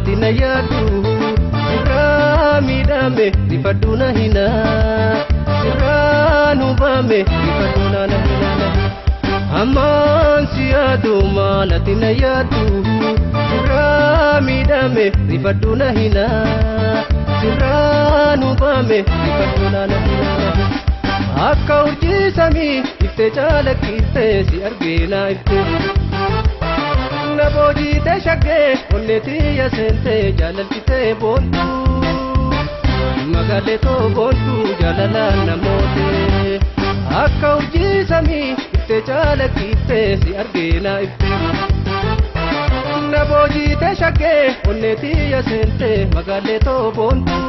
malatina yadu Rami dame rifaduna hina Ranu bame rifaduna na hina Aman siyadu malatina yadu Rami dame rifaduna hina Ranu bame rifaduna na hina Akka urji sami ifte chalakite si argina ifte Naboji te shagge onneti yasente jalalkite bontu Magale to bontu jalala namote Akka urji sami ifte chalakite si argina ifte Naboji te shagge onneti yasente magale to bontu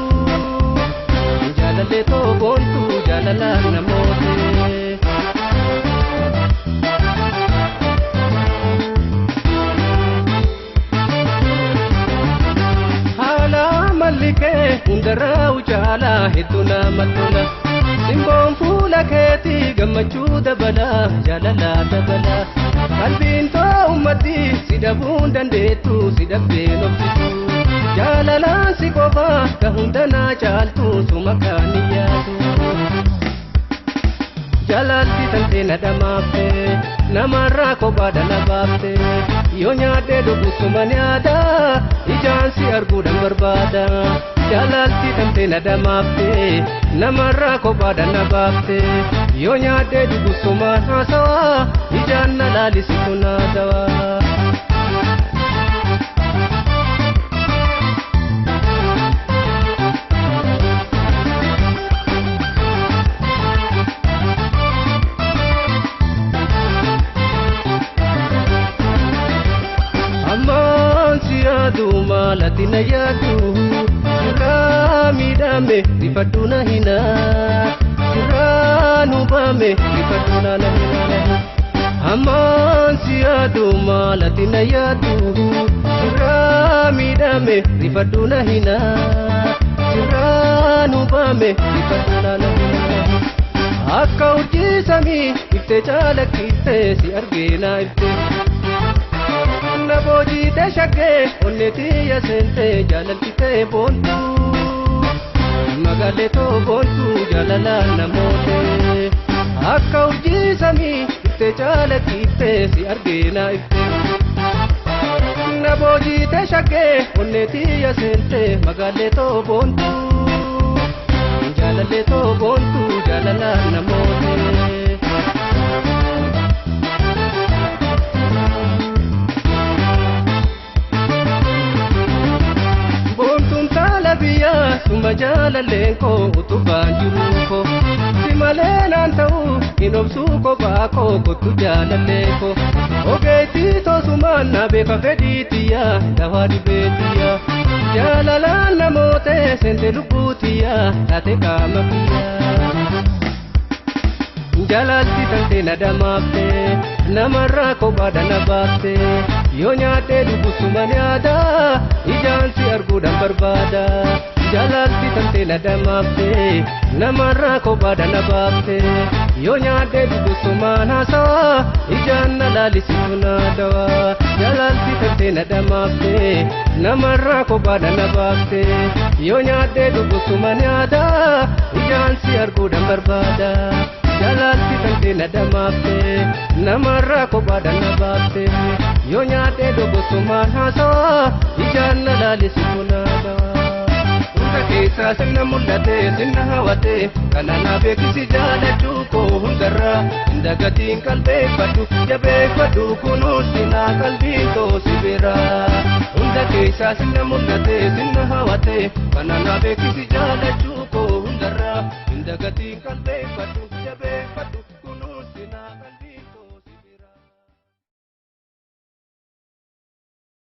Jalale to bontu jalala namote Hala malike undara ujala hituna matuna Simbon fula keti gamachu dabala jalala dabala Kalbin to ummati sidabun dandetu sidabbe nobsitu Jalala sikoba kahundana chaltu sumakaniyatu Jalalti tante nadamapte namarra koba dalabapte Yonyade dubu sumanyada ijansi argudan barbada Jalalti tante nadamapte namarra koba dalabapte Yonyade dubu sumanasawa ijanna lalisi kunadawa Yadu malatina yadu Rami dame rifaduna hina Ranu bame rifaduna na hina Aman siyadu malatina yadu Rami dame rifaduna hina Ranu bame rifaduna na hina Akka urji sami ifte chalakite si argina ifte Naboji te shagge onneti yasente jalalkite bontu Magale to bontu jalala namote Akka urji sami ifte chalakite si argina ifte Naboji te shagge onneti yasente magale to bontu Jalale to bontu jalala namote Suma jalalenko utubanjuruko Simalenan tau inobsuko bako kutu jalaleko Ogeti to sumana beka feditiya dawadi betiya Jalalan namote sente luputiya tate kamakiya Jalalti tante nadamapte namarra koba dalabapte Yonyate dubu sumanyada ijansi argudan barbada Jalalti tante nadamapte namarra koba dalabapte Yonyate dubu sumanasawa ijanna lalisi kunadawa Jalalti tante nadamapte namarra koba dalabapte Yonyate dubu sumanyada ijansi argudan barbada Jalalti tante nadamapte namarra koba dalabapte Yonyate dubu sumanasawa ijanna lalisi kunadawa Keessa sinna mul'ate sinna hawate kanana beekisi jaalachuu koo hundarra indagatiin qalbeeffadhu jabeeffadhu kunuun sinaa qalbiin too si bira hunda keessa sinna mul'ate sinna hawate kanana beekisi jaalachuu koo hundarra indagatiin qalbeeffadhu jabeeffadhu